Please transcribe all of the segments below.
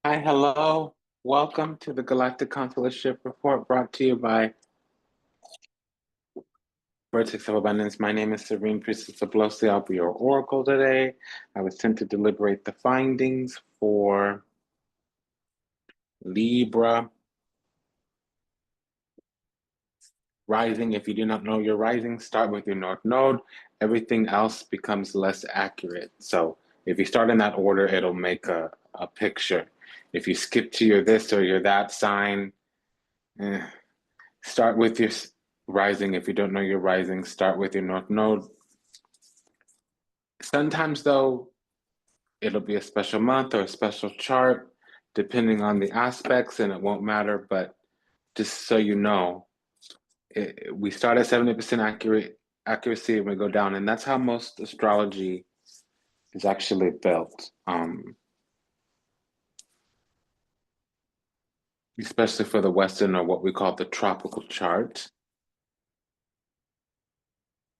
Hi, hello. Welcome to the Galactic Consulship Report brought to you by Vertex of Abundance. My name is Serene Priestess of Blossy. I'll be your oracle today. I was sent to deliberate the findings for Libra rising. If you do not know your rising, start with your North Node. Everything else becomes less accurate. So if you start in that order, it'll make a picture. If you skip to your this or your that sign, start with your rising. If you don't know your rising, start with your North Node. Sometimes, though, it'll be a special month or a special chart, depending on the aspects, and it won't matter. But just so you know, we start at 70% accuracy and we go down, and that's how most astrology is actually built. Especially for the Western or what we call the tropical chart.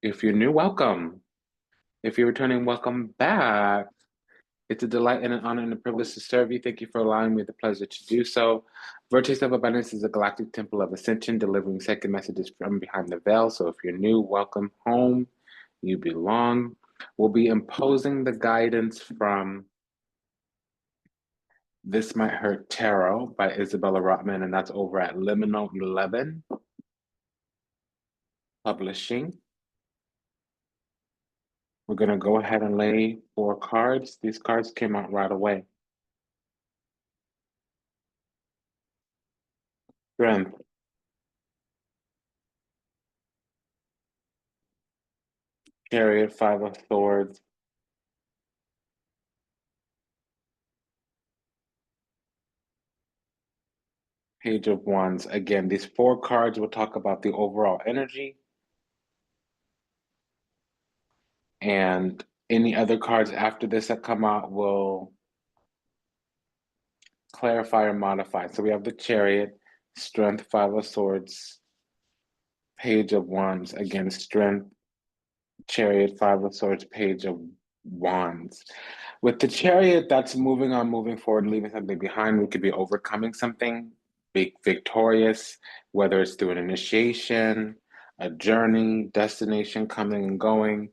If you're new, welcome. If you're returning, welcome back. It's a delight and an honor and a privilege to serve you. Thank you for allowing me the pleasure to do so. Vertex of Abundance is a galactic temple of ascension, delivering sacred messages from behind the veil. So if you're new, welcome home. You belong. We'll be imposing the guidance from This Might Hurt Tarot by Isabella Rotman, and that's over at Liminal 11 Publishing. We're going to go ahead and lay 4 cards. These cards came out right away. Strength. Chariot, 5 of Swords. Page of Wands. Again, these 4 cards will talk about the overall energy. And any other cards after this that come out will clarify or modify. So we have the Chariot, Strength, 5 of Swords, Page of Wands. Again, Strength, Chariot, 5 of Swords, Page of Wands. With the Chariot, that's moving on, moving forward, leaving something behind. We could be overcoming something, big, victorious, whether it's through an initiation, a journey, destination, coming and going.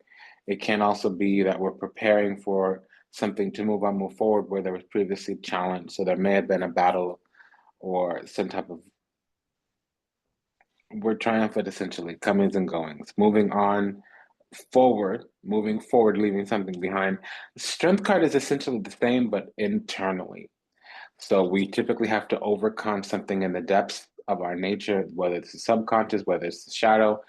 It can also be that we're preparing for something to move on, move forward where there was previously challenge. So there may have been a battle or some type of, we're triumphant essentially, comings and goings, moving on, forward, moving forward, leaving something behind. The strength card is essentially the same, but internally. So we typically have to overcome something in the depths of our nature, whether it's the subconscious, whether it's the shadow.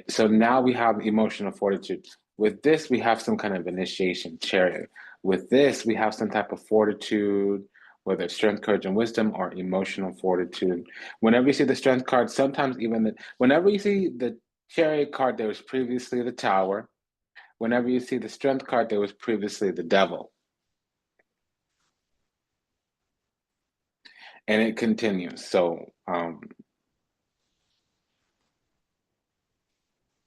So now we have emotional fortitude. With this, we have some kind of initiation, chariot. With this, we have some type of fortitude, whether it's strength, courage, and wisdom, or emotional fortitude. Whenever you see the strength card, sometimes even whenever you see the chariot card, there was previously the tower. Whenever you see the strength card, there was previously the devil. And it continues. So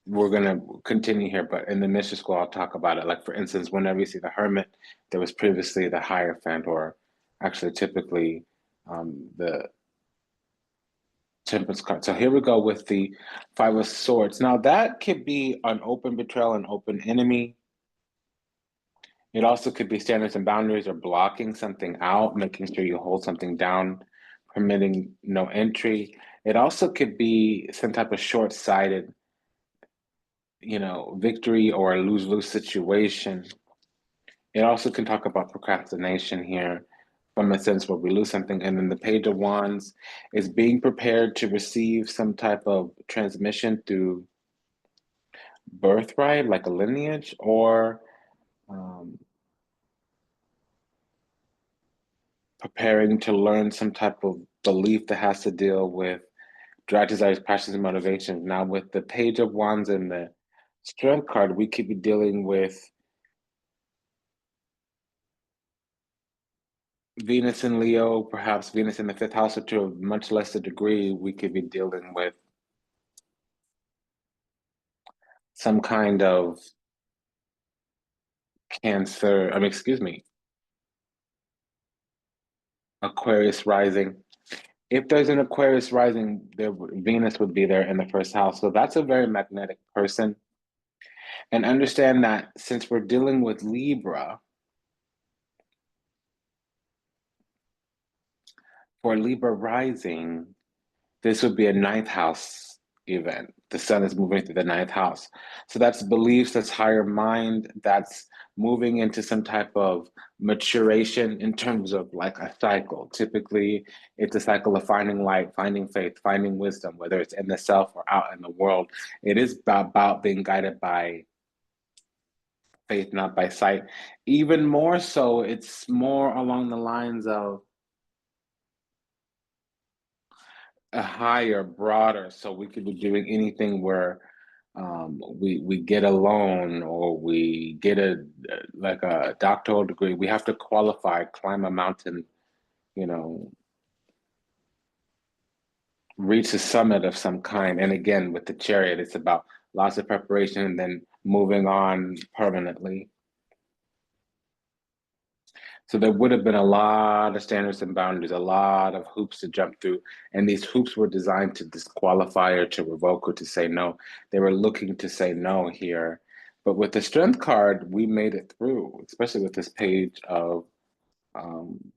we're going to continue here, but in the mystery school, I'll talk about it. Like, for instance, whenever you see the hermit, there was previously the hierophant, or actually typically the temperance card. So here we go with the 5 of Swords. Now, that could be an open betrayal, an open enemy. It also could be standards and boundaries, or blocking something out, making sure you hold something down, permitting no entry. It also could be some type of short-sighted, victory or a lose-lose situation. It also can talk about procrastination here from a sense where we lose something. And then the Page of Wands is being prepared to receive some type of transmission through birthright, like a lineage, or preparing to learn some type of belief that has to deal with drive, desires, passions, and motivations. Now, with the Page of Wands and the Strength card, we could be dealing with Venus in Leo, perhaps Venus in the 5th house, or to a much lesser degree, we could be dealing with some kind of Cancer. Excuse me. Aquarius rising. If there's an Aquarius rising, Venus would be there in the first house. So that's a very magnetic person. And understand that since we're dealing with Libra, for Libra rising, this would be a ninth house event. The sun is moving through the ninth house. So that's beliefs, that's higher mind, that's moving into some type of maturation in terms of like a cycle. Typically, it's a cycle of finding light, finding faith, finding wisdom, whether it's in the self or out in the world. It is about being guided by faith, not by sight. Even more so, it's more along the lines of a higher, broader, so we could be doing anything where we get a loan or we get a like a doctoral degree. We have to qualify, climb a mountain, you know, reach a summit of some kind. And again, with the chariot, it's about lots of preparation and then moving on permanently. So there would have been a lot of standards and boundaries, a lot of hoops to jump through. And these hoops were designed to disqualify or to revoke or to say no. They were looking to say no here. But with the strength card, we made it through, especially with this page of um,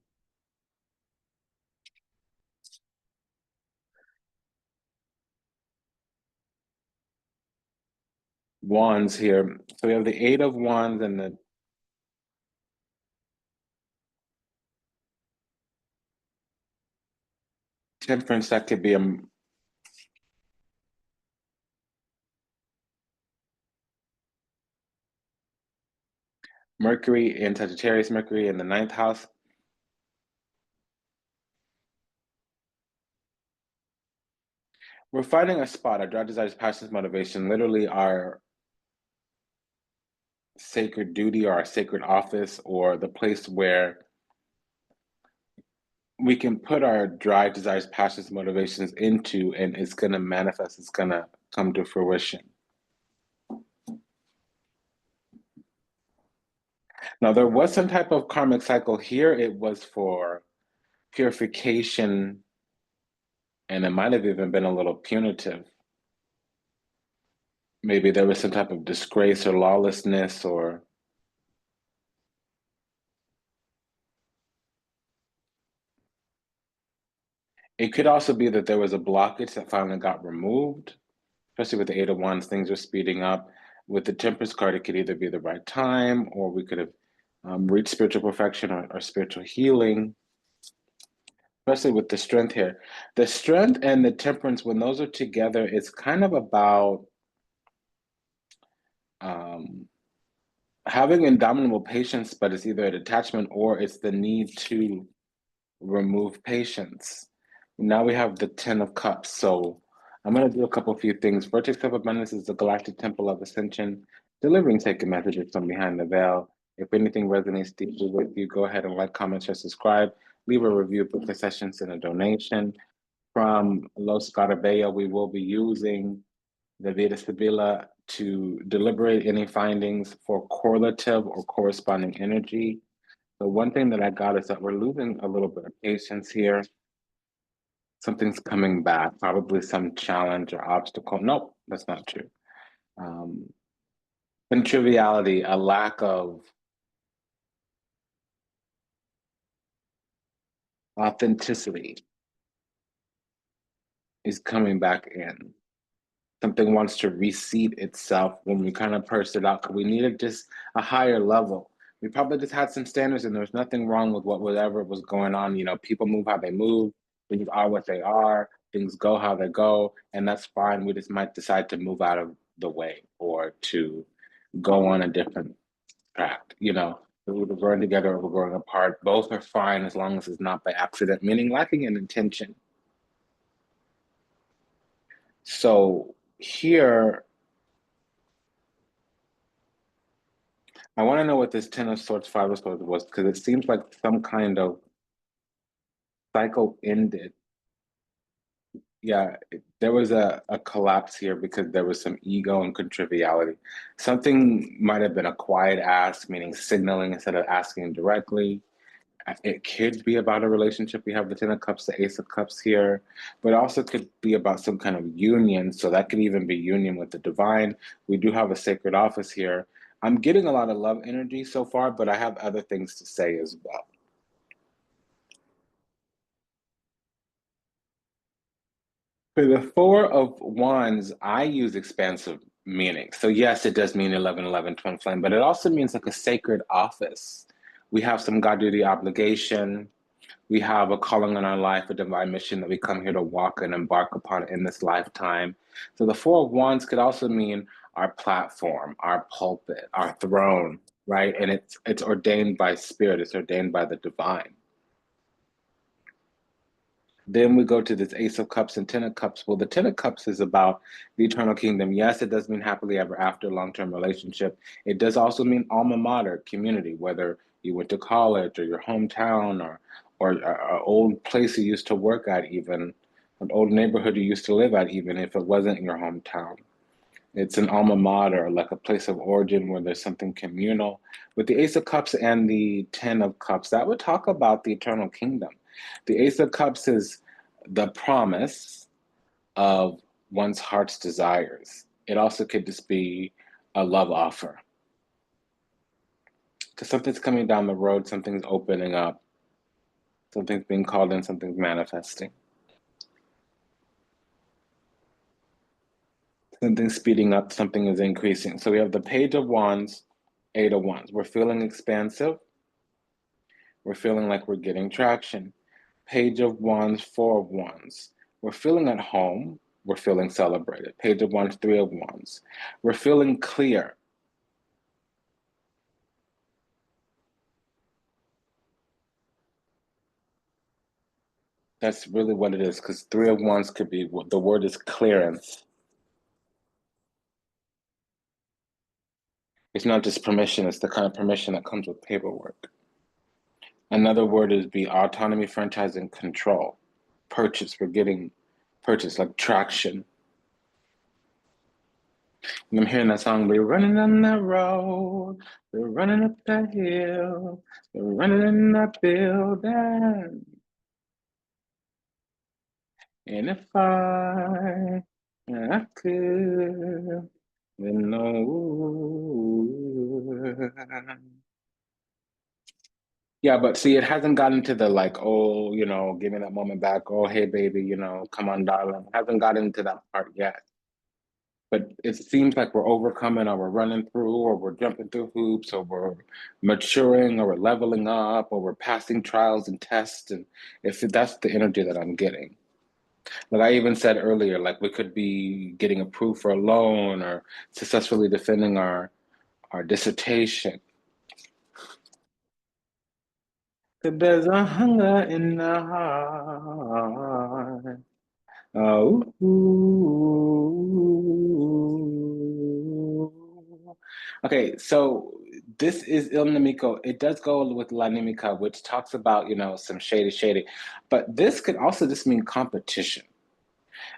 wands here. So we have the eight of wands and the temperance. That could be a Mercury in Sagittarius, Mercury in the ninth house. We're finding a spot, our drive, desires, passions, motivation, literally our sacred duty or our sacred office or the place where we can put our drive, desires, passions, motivations into, and it's going to manifest, it's going to come to fruition. Now, there was some type of karmic cycle here. It was for purification, and it might have even been a little punitive. Maybe there was some type of disgrace or lawlessness, or it could also be that there was a blockage that finally got removed, especially with the Eight of Wands, things are speeding up. With the Temperance card, it could either be the right time, or we could have reached spiritual perfection or spiritual healing, especially with the Strength here. The Strength and the Temperance, when those are together, it's kind of about um, having indomitable patience, but it's either a detachment or it's the need to remove patience. Now we have the Ten of Cups. So I'm going to do a couple few things. Vertex of Abundance is the galactic temple of ascension, delivering sacred messages from behind the veil. If anything resonates deeply with you, go ahead and like, comment, share, subscribe, leave a review, book the sessions, and a donation. From Los Scarabeo, we will be using the Veda Sibila to deliberate any findings for correlative or corresponding energy. The one thing that I got is that we're losing a little bit of patience here. Something's coming back, probably some challenge or obstacle. Nope, that's not true. Um, and triviality, a lack of authenticity is coming back in. Something wants to reseat itself when we kind of purse it out because we needed just a higher level. We probably just had some standards and there's nothing wrong with whatever was going on. You know, people move how they move, things are what they are, things go how they go, and that's fine. We just might decide to move out of the way or to go on a different track. You know, we're growing together or we're growing apart. Both are fine as long as it's not by accident, meaning lacking an intention. So here, I want to know what this Ten of Swords, Five of Swords was, because it seems like some kind of cycle ended. Yeah, there was a collapse here because there was some ego and contriviality. Something might have been a quiet ask, meaning signaling instead of asking directly. It could be about a relationship. We have the Ten of Cups, the Ace of Cups here, but it also could be about some kind of union. So that could even be union with the divine. We do have a sacred office here. I'm getting a lot of love energy so far, but I have other things to say as well. For the Four of Wands, I use expansive meaning. So yes, it does mean 11, twin flame, but it also means like a sacred office. We have some God duty obligation. We have a calling on our life, a divine mission that we come here to walk and embark upon in this lifetime. So the Four of Wands could also mean our platform, our pulpit, our throne, right? And it's ordained by spirit, it's ordained by the divine. Then we go to this Ace of Cups and Ten of Cups. Well, the Ten of Cups is about the eternal kingdom. Yes, it does mean happily ever after, long-term relationship. It does also mean alma mater, community, whether you went to college or your hometown or an old place you used to work at, even an old neighborhood you used to live at, even if it wasn't your hometown. It's an alma mater, like a place of origin where there's something communal. With the Ace of Cups and the Ten of Cups, that would talk about the eternal kingdom. The Ace of Cups is the promise of one's heart's desires. It also could just be a love offer. Because something's coming down the road, something's opening up, something's being called in, something's manifesting, something's speeding up, something is increasing. So we have the Page of Wands, Eight of Wands. We're feeling expansive. We're feeling like we're getting traction. Page of Wands, Four of Wands. We're feeling at home. We're feeling celebrated. Page of Wands, Three of Wands. We're feeling clear. That's really what it is, because Three of Wands could be, the word is clearance. It's not just permission, it's the kind of permission that comes with paperwork. Another word is be autonomy, franchise, and control. Purchase, we're getting purchase, like traction. And I'm hearing that song, we're running on that road, we're running up that hill, we're running in that building. And if I could, then no. Yeah, but see, it hasn't gotten to the like, oh, give me that moment back. Oh, hey, baby, come on, darling. It hasn't gotten to that part yet. But it seems like we're overcoming or we're running through or we're jumping through hoops or we're maturing or we're leveling up or we're passing trials and tests. And if that's the energy that I'm getting. Like I even said earlier, like we could be getting approved for a loan or successfully defending our dissertation. That there's a hunger in the heart. Oh, ooh. Okay, so this is Il Nemico. It does go with La Nemica, which talks about, some shady, but this could also just mean competition.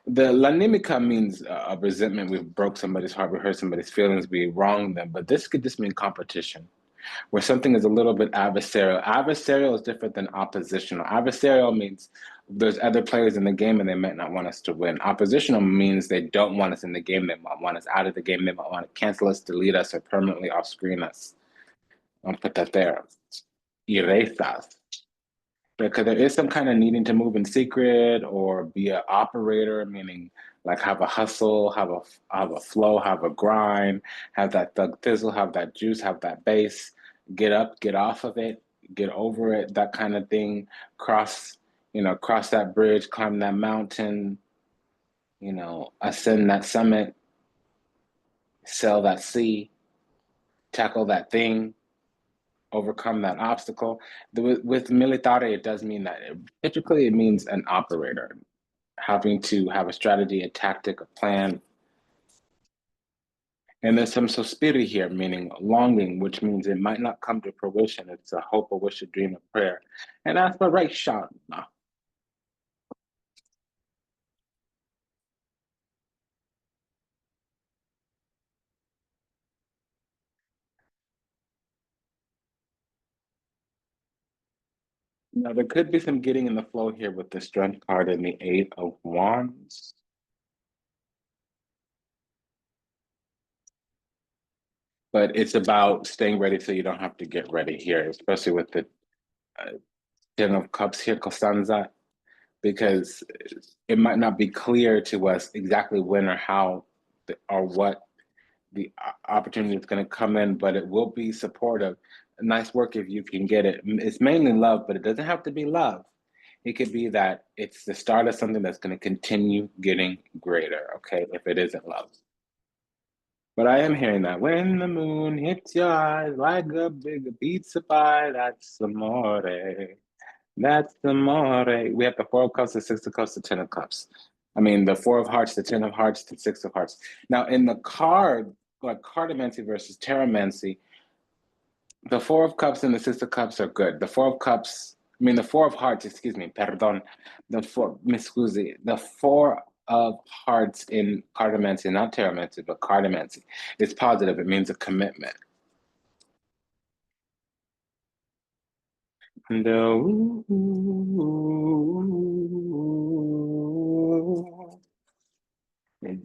The La Nemica means a resentment. We broke somebody's heart, we hurt somebody's feelings, we wronged them, but this could just mean competition where something is a little bit adversarial. Adversarial is different than oppositional. Adversarial means there's other players in the game and they might not want us to win. Oppositional means they don't want us in the game. They might want us out of the game. They might want to cancel us, delete us, or permanently off screen us. I'll put that there. Erase us. Because there is some kind of needing to move in secret or be an operator, meaning like have a hustle, have a flow, have a grind, have that thug thizzle, have that juice, have that base, get up, get off of it, get over it, that kind of thing. Cross that bridge, climb that mountain, ascend that summit, sail that sea, tackle that thing, overcome that obstacle. With militare, it does mean that. Typically, it means an operator having to have a strategy, a tactic, a plan. And there's some sospiri here, meaning longing, which means it might not come to fruition. It's a hope, a wish, a dream, a prayer. And aspiration. Now, there could be some getting in the flow here with the Strength card and the Eight of Wands. But it's about staying ready so you don't have to get ready here, especially with the uh, Ten of Cups here, Costanza, because it might not be clear to us exactly when or how or what the opportunity is going to come in, but it will be supportive. Nice work if you can get it. It's mainly love, but it doesn't have to be love. It could be that it's the start of something that's going to continue getting greater, okay, if it isn't love. But I am hearing that when the moon hits your eyes like a big pizza pie, that's amore. That's amore. We have the Four of Cups, the Six of Cups, the Ten of Cups. I mean, the Four of Hearts, the Ten of Hearts, the Six of Hearts. Now, in the card, like cardomancy versus tarotmancy, the Four of Cups and the Six of Cups are good. The Four of Cups, I mean, the Four of Hearts, excuse me, perdon. The Four of Hearts in cardomancy, not tarotmancy, but cardomancy, is positive. It means a commitment. And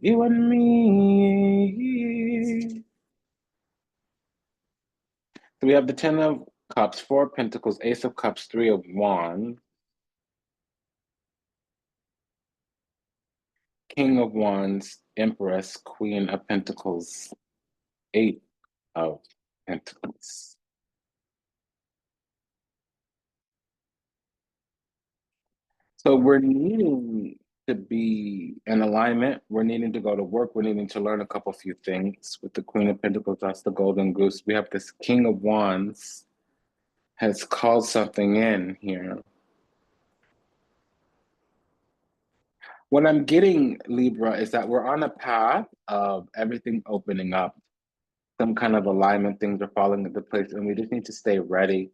you and me. So we have the Ten of Cups, Four of Pentacles, Ace of Cups, Three of Wands, King of Wands, Empress, Queen of Pentacles, Eight of Pentacles. So we're needing to be in alignment. We're needing to go to work. We're needing to learn a couple few things. With the Queen of Pentacles, that's the Golden Goose. We have this King of Wands has called something in here. What I'm getting, Libra, is that we're on a path of everything opening up, some kind of alignment, things are falling into place, and we just need to stay ready.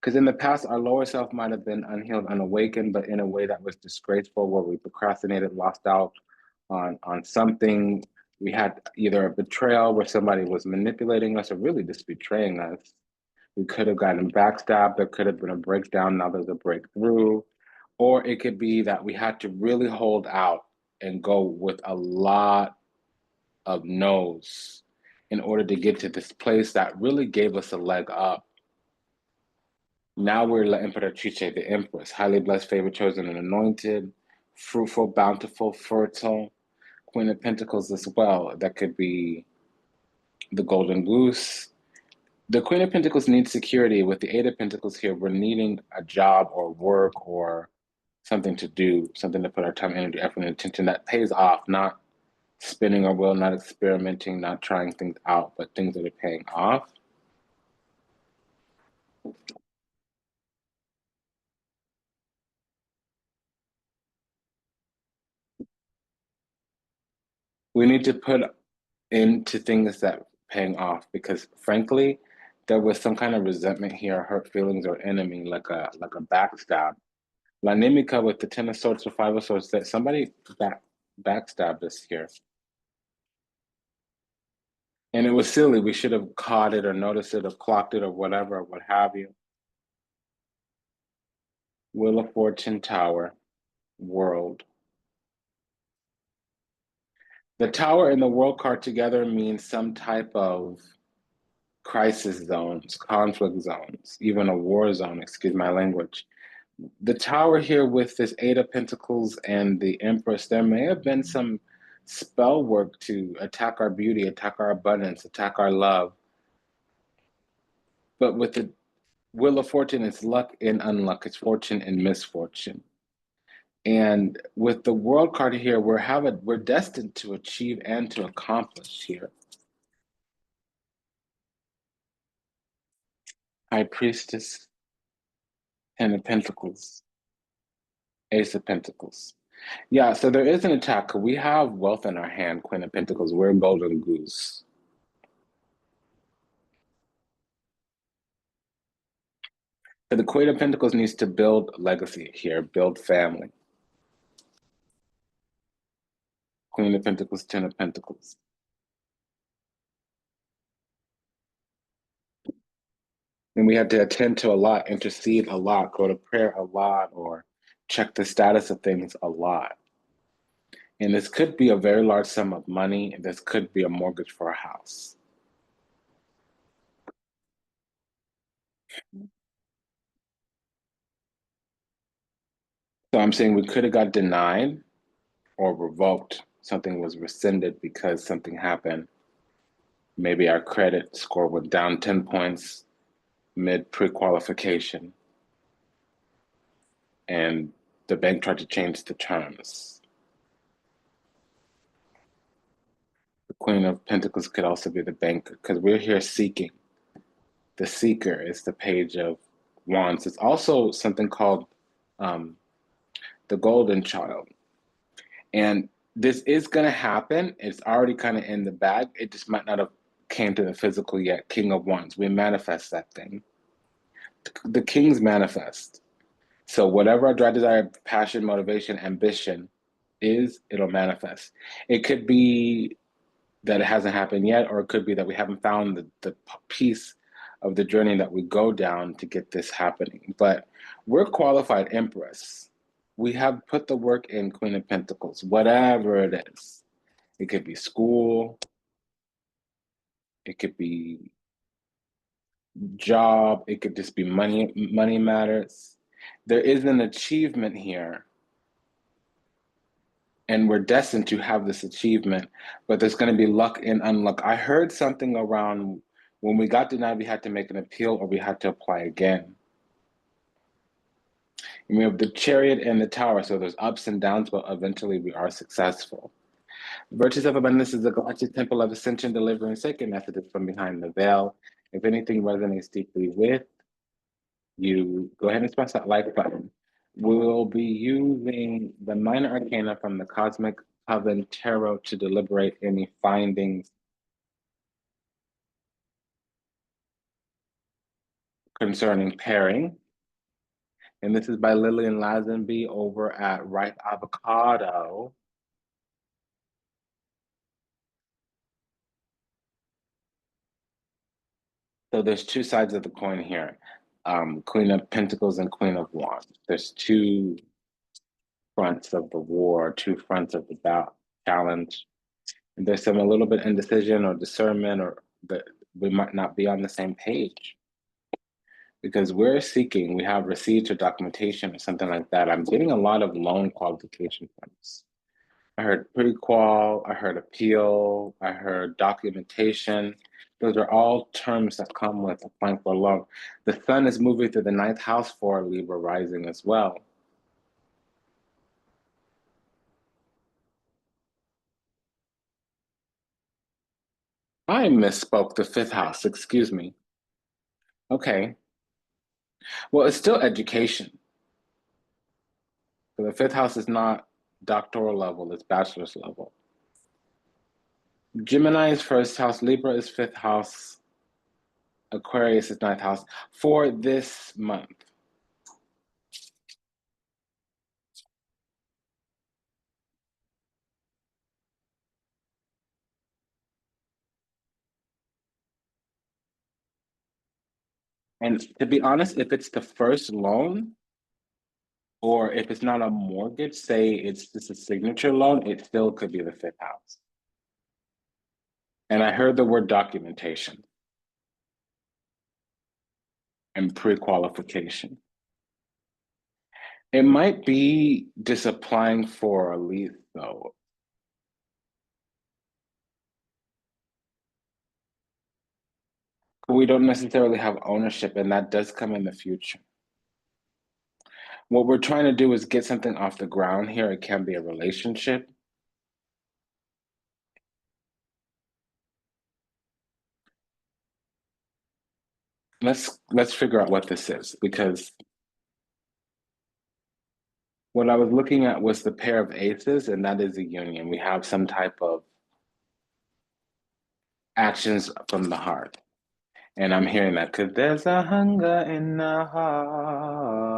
Because in the past, our lower self might have been unhealed, unawakened, but in a way that was disgraceful, where we procrastinated, lost out on something. We had either a betrayal where somebody was manipulating us or really just betraying us. We could have gotten backstabbed. There could have been a breakdown. Now there's a breakthrough. Or it could be that we had to really hold out and go with a lot of no's in order to get to this place that really gave us a leg up. Now we're La Imperatrice, the Empress, highly blessed, favored, chosen, and anointed, fruitful, bountiful, fertile, Queen of Pentacles as well. That could be the Golden Goose. The Queen of Pentacles needs security. With the Eight of Pentacles here, we're needing a job or work or something to do, something to put our time, energy, effort, and attention that pays off, not spinning our wheel, not experimenting, not trying things out, but things that are paying off. We need to put into things that are paying off because frankly, there was some kind of resentment here, hurt feelings, or enemy, like a backstab. La Nimica with the Ten of Swords or Five of Swords, that somebody backstabbed us here. And it was silly. We should have caught it or noticed it or clocked it or whatever, or what have you. Wheel of Fortune, Tower, World. The Tower and the World card together means some type of crisis zones, conflict zones, even a war zone, excuse my language. The Tower here with this Eight of Pentacles and the Empress, there may have been some spell work to attack our beauty, attack our abundance, attack our love. But with the Wheel of Fortune, it's luck and unluck, it's fortune and misfortune. And with the World card here, we're destined to achieve and to accomplish here. High Priestess, Ten of Pentacles, Ace of Pentacles. Yeah, so there is an attack. We have wealth in our hand, Queen of Pentacles. We're a Golden Goose. So the Queen of Pentacles needs to build legacy here, build family. Queen of Pentacles, Ten of Pentacles. And we have to attend to a lot, intercede a lot, go to prayer a lot, or check the status of things a lot. And this could be a very large sum of money, and this could be a mortgage for a house. So I'm saying we could have got denied or revoked. Something was rescinded because something happened. Maybe our credit score went down 10 points mid pre-qualification, and the bank tried to change the terms. The Queen of Pentacles could also be the banker because we're here seeking. The seeker is the Page of Wands. It's also something called um, the Golden Child. And this is going to happen. It's already kind of in the bag. It just might not have came to the physical yet. King of Wands. We manifest that thing. The kings manifest. So whatever our drive, desire, passion, motivation, ambition is, it'll manifest. It could be that it hasn't happened yet, or it could be that we haven't found the piece of the journey that we go down to get this happening. But we're qualified Empress. We have put the work in, Queen of Pentacles, whatever it is. It could be school, it could be job, it could just be money matters. There is an achievement here, and we're destined to have this achievement, but there's going to be luck and unluck. I heard something around when we got denied, we had to make an appeal or we had to apply again. And we have the Chariot and the Tower, so there's ups and downs, but eventually we are successful. Virtues of Abundance is the Galactic Temple of Ascension, delivering sacred messages from behind the veil. If anything resonates deeply with you, go ahead and press that like button. We'll be using the minor arcana from the Cosmic Coven Tarot to deliberate any findings concerning pairing. And this is by Lillian Lazenby over at Ripe Avocado. So there's two sides of the coin here. Queen of Pentacles and Queen of Wands. There's two fronts of the war, two fronts of the challenge. And there's some a little bit indecision or discernment, or that we might not be on the same page because we're seeking. We have receipts or documentation or something like that. I'm getting a lot of loan qualification funds. I heard pre-qual, I heard appeal, I heard documentation. Those are all terms that come with applying for a loan. The sun is moving through the ninth house for Libra rising as well. I misspoke, the fifth house, excuse me. Okay. Well, it's still education. So the fifth house is not doctoral level, it's bachelor's level. Gemini is first house, Libra is fifth house, Aquarius is ninth house for this month. And to be honest, if it's the first loan, or if it's not a mortgage, say it's just a signature loan, it still could be the fifth house. And I heard the word documentation and pre-qualification. It might be just applying for a lease though. We don't necessarily have ownership, and that does come in the future. What we're trying to do is get something off the ground here. It can be a relationship. Let's figure out what this is, because what I was looking at was the pair of aces, and that is a union. We have some type of actions from the heart. And I'm hearing that because there's a hunger in the heart.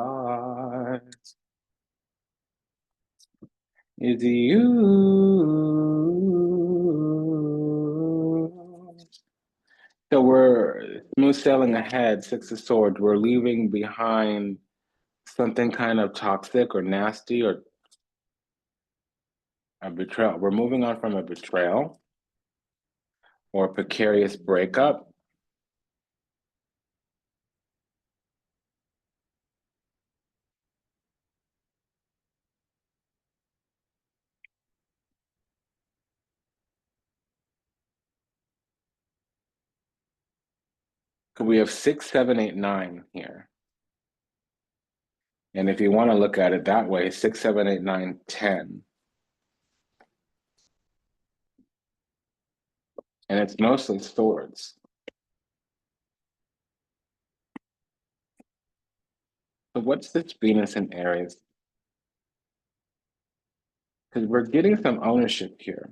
It's you. So we're smooth sailing ahead, Six of Swords. We're leaving behind something kind of toxic or nasty or a betrayal. We're moving on from a betrayal or a precarious breakup. We have 6, 7, 8, 9 here. And if you want to look at it that way, 6, 7, 8, 9, 10. And it's mostly swords. So what's this Venus in Aries? Because we're getting some ownership here.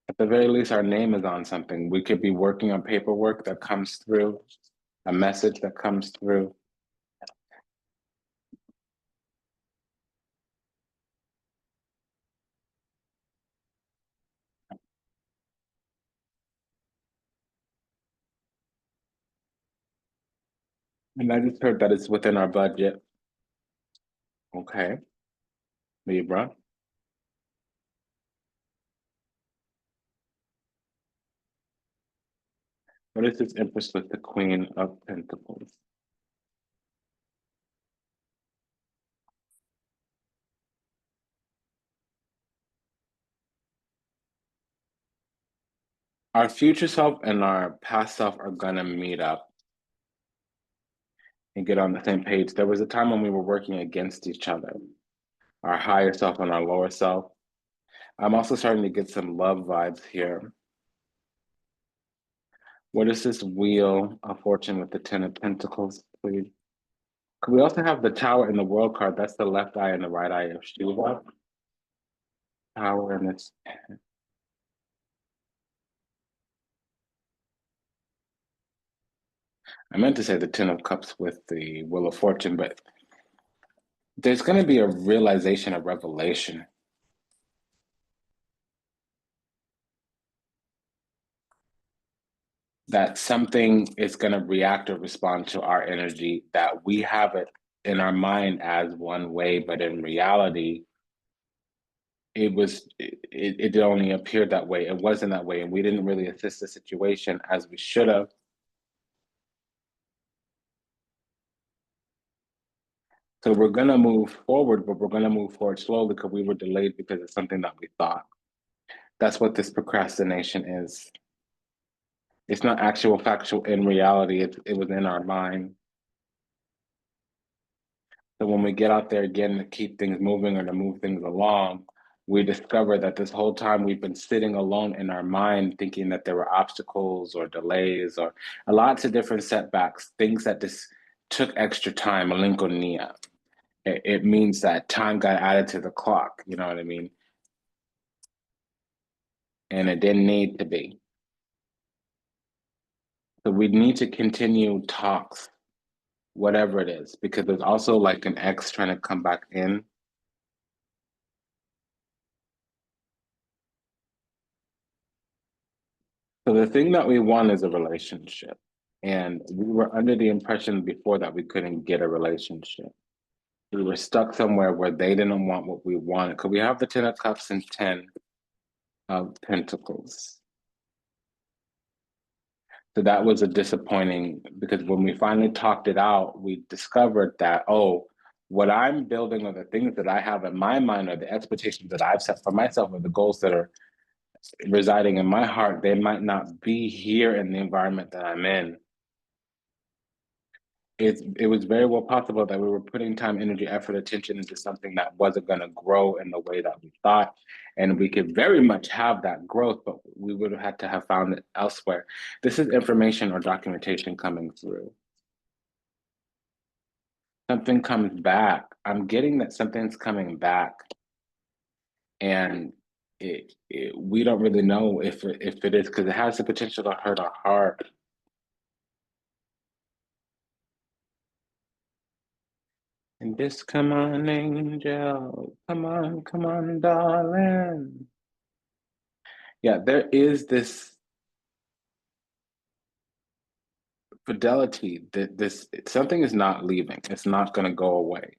At the very least, our name is on something. We could be working on paperwork that comes through, a message that comes through. And I just heard that it's within our budget. Okay, Libra. What is this Empress with the Queen of Pentacles? Our future self and our past self are gonna meet up and get on the same page. There was a time when we were working against each other, our higher self and our lower self. I'm also starting to get some love vibes here. What is this Wheel of Fortune with the Ten of Pentacles, please? Could we also have the Tower in the World card? That's the left eye and the right eye of Shiva. Tower and this. I meant to say the Ten of Cups with the Wheel of Fortune, but there's going to be a realization, a revelation. That something is going to react or respond to our energy, that we have it in our mind as one way, but in reality, it only appeared that way. It wasn't that way, and we didn't really assess the situation as we should have. So we're going to move forward, but we're going to move forward slowly because we were delayed because of something that we thought. That's what this procrastination is. It's not actual factual in reality. It was in our mind. So when we get out there again to keep things moving or to move things along, we discover that this whole time we've been sitting alone in our mind thinking that there were obstacles or delays or lots of different setbacks, things that just took extra time, malinconia. It means that time got added to the clock, you know what I mean? And it didn't need to be. So we need to continue talks, whatever it is, because there's also like an ex trying to come back in. So the thing that we want is a relationship. And we were under the impression before that we couldn't get a relationship. We were stuck somewhere where they didn't want what we wanted. Could we have the Ten of Cups and Ten of Pentacles? So that was a disappointing because when we finally talked it out, we discovered that, oh, what I'm building or the things that I have in my mind or the expectations that I've set for myself or the goals that are residing in my heart, they might not be here in the environment that I'm in. It was very well possible that we were putting time, energy, effort, attention into something that wasn't going to grow in the way that we thought. And we could very much have that growth, but we would have had to have found it elsewhere. This is information or documentation coming through. Something comes back. I'm getting that something's coming back. And we don't really know if it is, because it has the potential to hurt our heart. And just come on, angel. Come on, darling. Yeah, there is this Fidelity, this something is not leaving. It's not going to go away.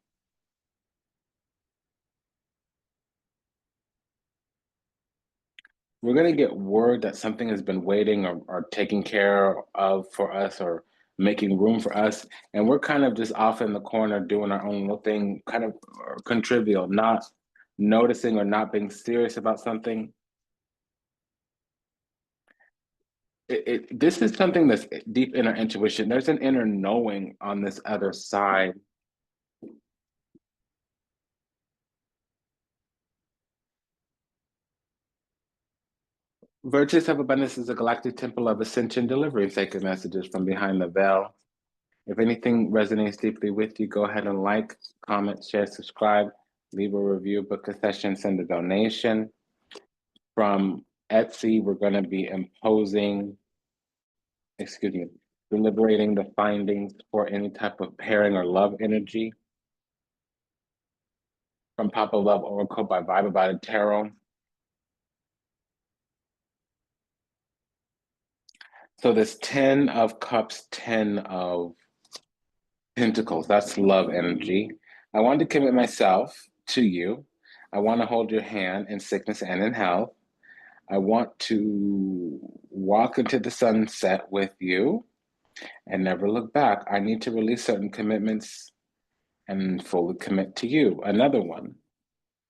We're going to get word that something has been waiting or taking care of for us or making room for us. And we're kind of just off in the corner doing our own little thing, kind of contrivial, not noticing or not being serious about something. This is something that's deep inner intuition. There's an inner knowing on this other side. Virtues of Abundance is a galactic temple of ascension, delivering sacred messages from behind the veil. If anything resonates deeply with you, go ahead and like, comment, share, subscribe, leave a review, book a session, send a donation. From Etsy, we're going to be deliberating the findings for any type of pairing or love energy. From Papa Love Oracle by Vibe About It Tarot. So this 10 of Cups, 10 of Pentacles, that's love energy. I want to commit myself to you. I want to hold your hand in sickness and in health. I want to walk into the sunset with you and never look back. I need to release certain commitments and fully commit to you. Another one.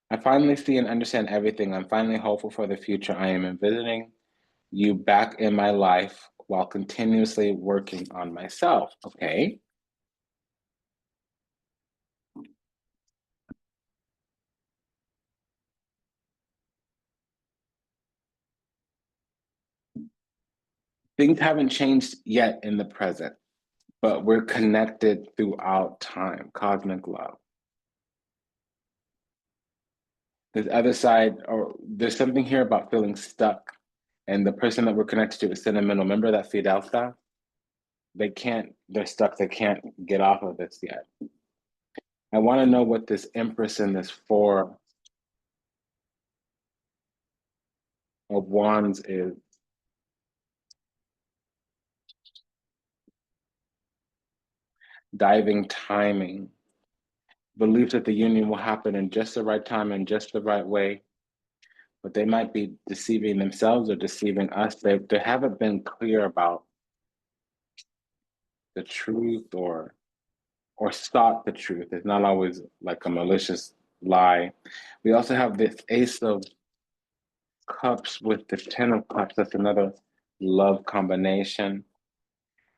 I finally see and understand everything. I'm finally hopeful for the future. I am envisioning you back in my life while continuously working on myself. Okay. Things haven't changed yet in the present, but we're connected throughout time. Cosmic love. This other side, or there's something here about feeling stuck. And the person that we're connected to is sentimental. Remember that Fidelta? They're stuck. They can't get off of this yet. I want to know what this Empress and this Four of Wands is. Diving timing. Believes that the union will happen in just the right time and just the right way, but they might be deceiving themselves or deceiving us. They haven't been clear about the truth or sought the truth. It's not always like a malicious lie. We also have this Ace of Cups with the Ten of Cups. That's another love combination.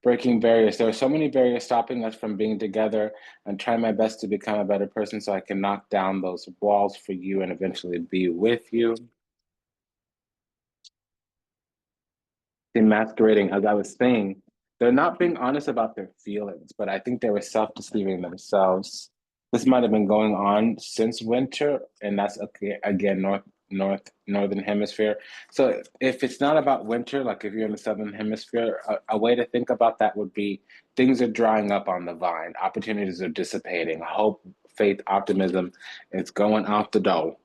Breaking barriers. There are so many barriers stopping us from being together and trying my best to become a better person so I can knock down those walls for you and eventually be with you. Masquerading, as I was saying, they're not being honest about their feelings, but I think they were self-deceiving themselves. This might have been going on since winter, and that's okay, again northern hemisphere. So if it's not about winter, like if you're in the southern hemisphere, a way to think about that would be things are drying up on the vine, opportunities are dissipating, hope, faith, optimism, it's going out the door.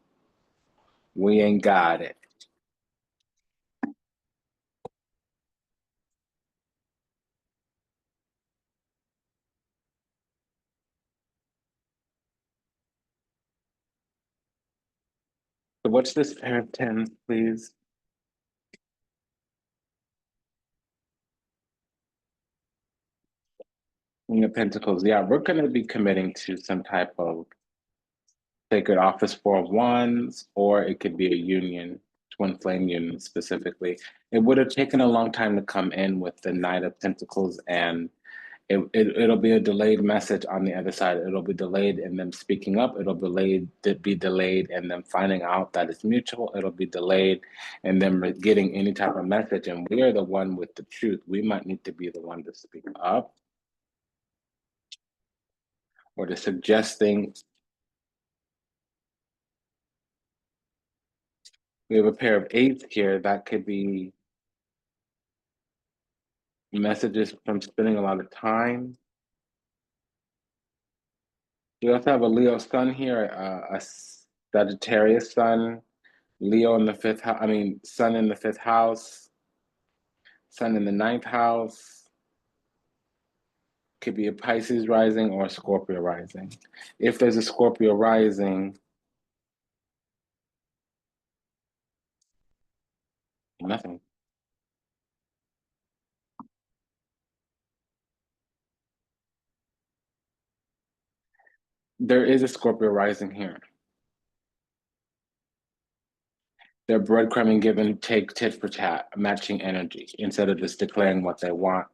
We ain't got it. So what's this pair of tens, please? King of Pentacles. Yeah, we're going to be committing to some type of sacred office for wands, or it could be a union, twin flame union specifically. It would have taken a long time to come in with the Knight of Pentacles, and it'll be a delayed message on the other side. It'll be delayed in them speaking up. It'll be delayed in them finding out that it's mutual. It'll be delayed in them getting any type of message. And we are the one with the truth. We might need to be the one to speak up or to suggest things. We have a pair of eights here. That could be messages from spending a lot of time. We also have a Leo sun here, a Sagittarius sun, Leo in the fifth house. I mean, sun in the fifth house, sun in the ninth house. Could be a Pisces rising or a Scorpio rising. If there's a Scorpio rising, nothing. There is a Scorpio rising here. They're breadcrumbing, give and take, tit for tat, matching energy instead of just declaring what they want.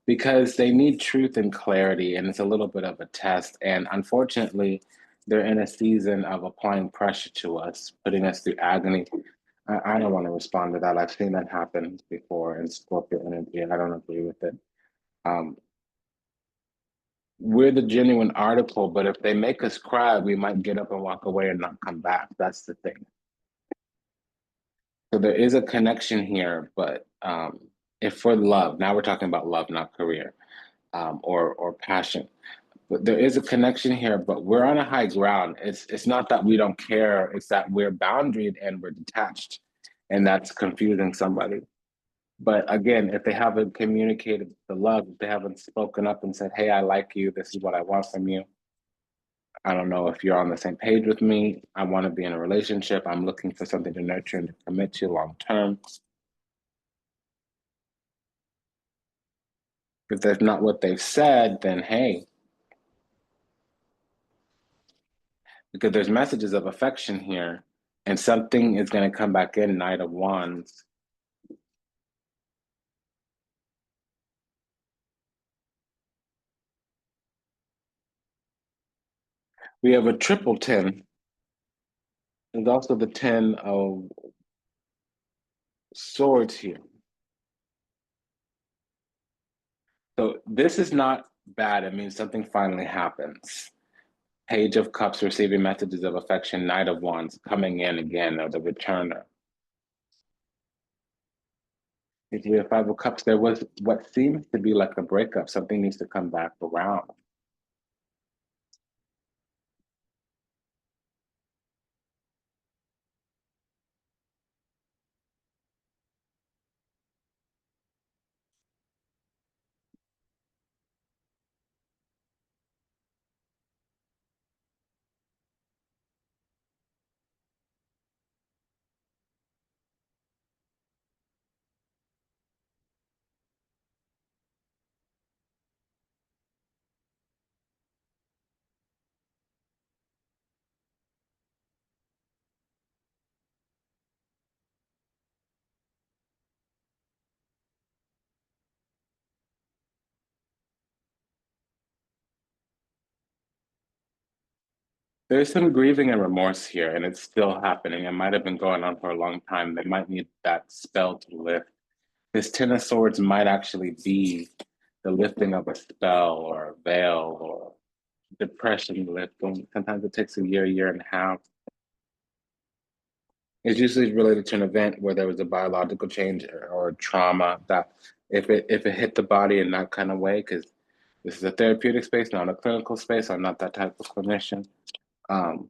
Because they need truth and clarity, and it's a little bit of a test. And unfortunately, they're in a season of applying pressure to us, putting us through agony. I don't want to respond to that. I've seen that happen before in Scorpio energy, and I don't agree with it. Um, we're the genuine article, but if they make us cry, we might get up and walk away and not come back. That's the thing. So there is a connection here, but if for love, now we're talking about love, not career, or passion. But there is a connection here, but we're on a high ground. It's not that we don't care, it's that we're boundaried and we're detached, and that's confusing somebody. But again, if they haven't communicated the love, if they haven't spoken up and said, "Hey, I like you. This is what I want from you. I don't know if you're on the same page with me. I want to be in a relationship. I'm looking for something to nurture and to commit to long term." If that's not what they've said, then hey, because there's messages of affection here, and something is going to come back in. Knight of Wands. We have a triple 10. There's also the 10 of swords here. So this is not bad. It means something finally happens. Page of Cups receiving messages of affection, Knight of Wands coming in again, or the returner. If we have Five of Cups, there was what seems to be like a breakup. Something needs to come back around. There's some grieving and remorse here, and it's still happening. It might have been going on for a long time. They might need that spell to lift. This Ten of Swords might actually be the lifting of a spell or a veil or depression lifting. Sometimes it takes a year and a half. It's usually related to an event where there was a biological change or trauma that if it hit the body in that kind of way, because this is a therapeutic space, not a clinical space. I'm not that type of clinician. Um,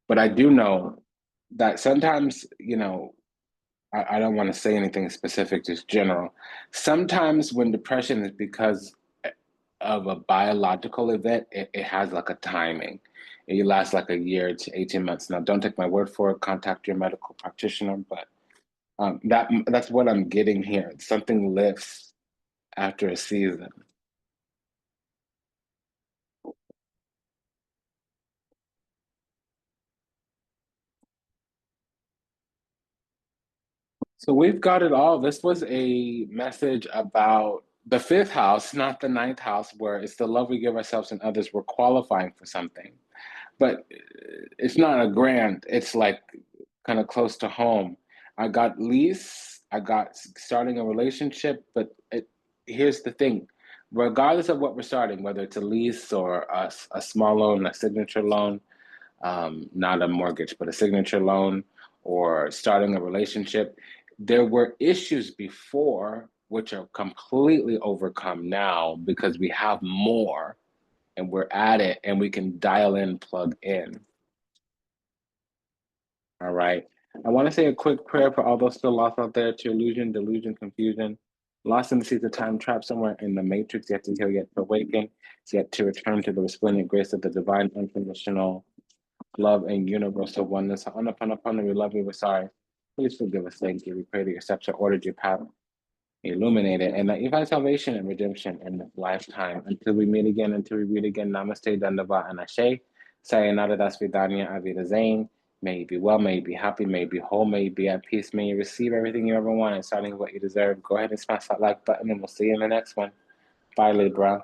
but I do know that sometimes, I don't want to say anything specific, just general. Sometimes when depression is because of a biological event, it has like a timing. It lasts like a year to 18 months. Now, don't take my word for it. Contact your medical practitioner, but that's what I'm getting here. Something lifts after a season. So we've got it all. This was a message about the fifth house, not the ninth house, where it's the love we give ourselves and others. We're qualifying for something, but it's not a grant. It's like kind of close to home. I got lease. I got starting a relationship, but here's the thing: regardless of what we're starting, whether it's a lease or a small loan, a signature loan, not a mortgage, but a signature loan, or starting a relationship, there were issues before which are completely overcome now because we have more and we're at it and we can dial in, plug in. All right. I want to say a quick prayer for all those still lost out there to illusion, delusion, confusion. Lost in the seas of time, trapped somewhere in the matrix, yet to heal, yet to awaken, yet to return to the resplendent grace of the divine, unconditional love and universal oneness. Honoponopono, we love you, we're sorry. Please forgive us, thank you. We pray that your steps are ordered, your path illuminated, and that you find salvation and redemption in this lifetime. Until we meet again, until we read again, namaste, dandava, and ashe. Sayonara, das vidanya, avida zain. May you be well, may you be happy, may you be whole, may you be at peace, may you receive everything you ever wanted, starting with what you deserve. Go ahead and smash that like button, and we'll see you in the next one. Bye, Libra.